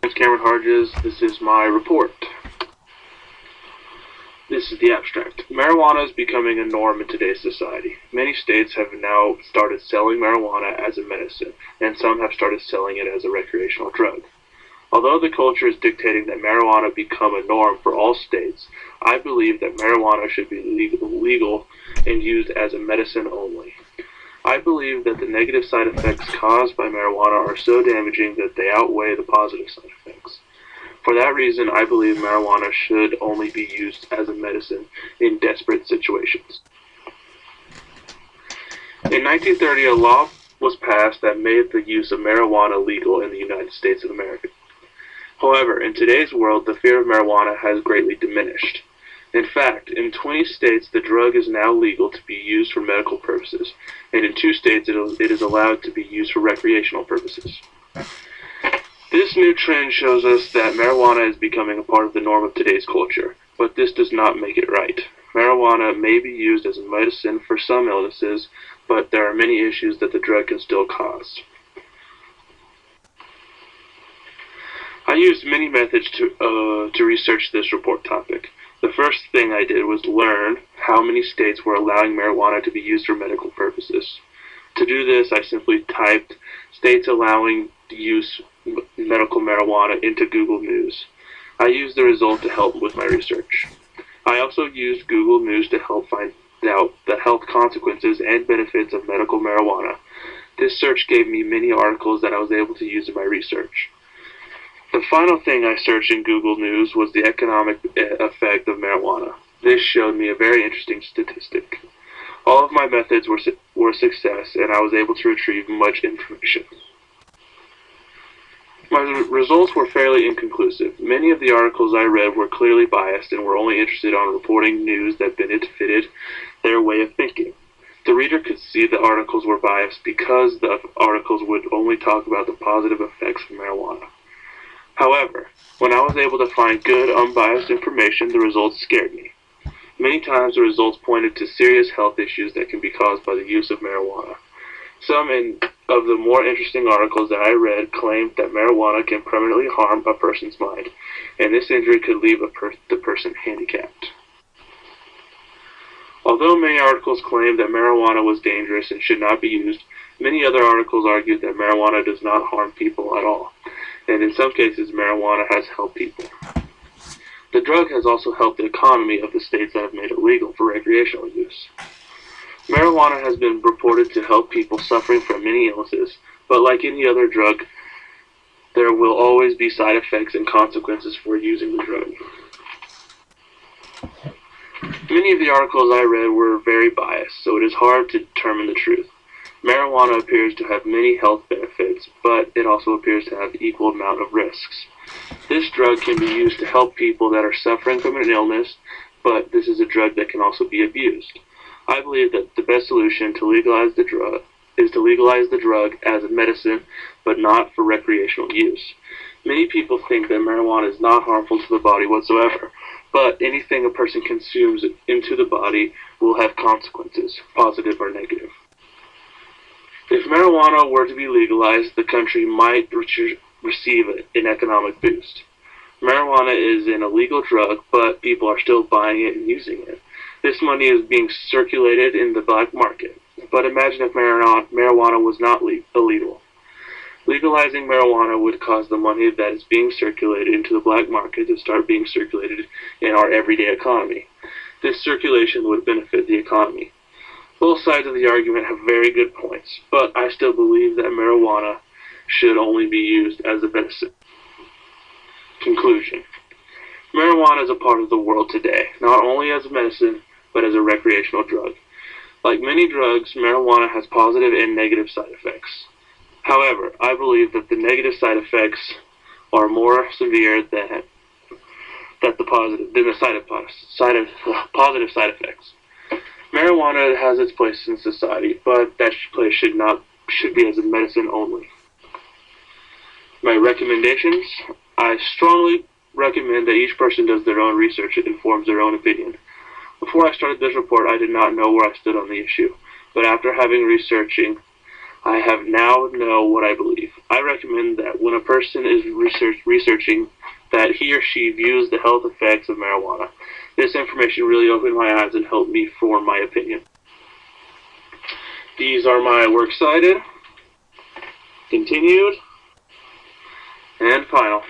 It's Cameron Harges. This is my report. This is the abstract. Marijuana is becoming a norm in today's society. Many states have now started selling marijuana as a medicine, and some have started selling it as a recreational drug. Although the culture is dictating that marijuana become a norm for all states, I believe that marijuana should be legal and used as a medicine only. I believe that the negative side effects caused by marijuana are so damaging that they outweigh the positive side effects. For that reason, I believe marijuana should only be used as a medicine in desperate situations. In 1930, a law was passed that made the use of marijuana legal in the United States of America. However, in today's world, the fear of marijuana has greatly diminished. In fact, in 20 states, the drug is now legal to be used for medical purposes, and in 2 states, it is allowed to be used for recreational purposes. This new trend shows us that marijuana is becoming a part of the norm of today's culture, but this does not make it right. Marijuana may be used as a medicine for some illnesses, but there are many issues that the drug can still cause. I used many methods to research this report topic. The first thing I did was learn how many states were allowing marijuana to be used for medical purposes. To do this, I simply typed states allowing the use of medical marijuana into Google News. I used the result to help with my research. I also used Google News to help find out the health consequences and benefits of medical marijuana. This search gave me many articles that I was able to use in my research. The final thing I searched in Google News was the economic effect of marijuana. This showed me a very interesting statistic. All of my methods were a success, and I was able to retrieve much information. My results were fairly inconclusive. Many of the articles I read were clearly biased and were only interested in reporting news that benefited their way of thinking. The reader could see the articles were biased because the articles would only talk about the positive effects of marijuana. However, when I was able to find good, unbiased information, the results scared me. Many times the results pointed to serious health issues that can be caused by the use of marijuana. Some of the more interesting articles that I read claimed that marijuana can permanently harm a person's mind, and this injury could leave the person handicapped. Although many articles claimed that marijuana was dangerous and should not be used, many other articles argued that marijuana does not harm people at all, and in some cases marijuana has helped people. The drug has also helped the economy of the states that have made it legal for recreational use. Marijuana has been reported to help people suffering from many illnesses, but like any other drug, there will always be side effects and consequences for using the drug. Many of the articles I read were very biased, so it is hard to determine the truth. Marijuana appears to have many health benefits, but it also appears to have equal amount of risks. This drug can be used to help people that are suffering from an illness, but this is a drug that can also be abused. I believe that the best solution to legalize the drug is to legalize the drug as a medicine, but not for recreational use. Many people think that marijuana is not harmful to the body whatsoever, but anything a person consumes into the body will have consequences, positive or negative. If marijuana were to be legalized, the country might receive an economic boost. Marijuana is an illegal drug, but people are still buying it and using it. This money is being circulated in the black market. But imagine if marijuana was not illegal. Legalizing marijuana would cause the money that is being circulated into the black market to start being circulated in our everyday economy. This circulation would benefit the economy. Both sides of the argument have very good points, but I still believe that marijuana should only be used as a medicine. Conclusion. Marijuana is a part of the world today, not only as a medicine, but as a recreational drug. Like many drugs, marijuana has positive and negative side effects. However, I believe that the negative side effects are more severe than the positive side effects. Marijuana has its place in society, but that place should be as a medicine only. My recommendations: I strongly recommend that each person does their own research and forms their own opinion. Before I started this report, I did not know where I stood on the issue, but after having researching, I have now know what I believe. I recommend that when a person is researching, that he or she views the health effects of marijuana. This information really opened my eyes and helped me form my opinion. These are my works cited, continued, and final.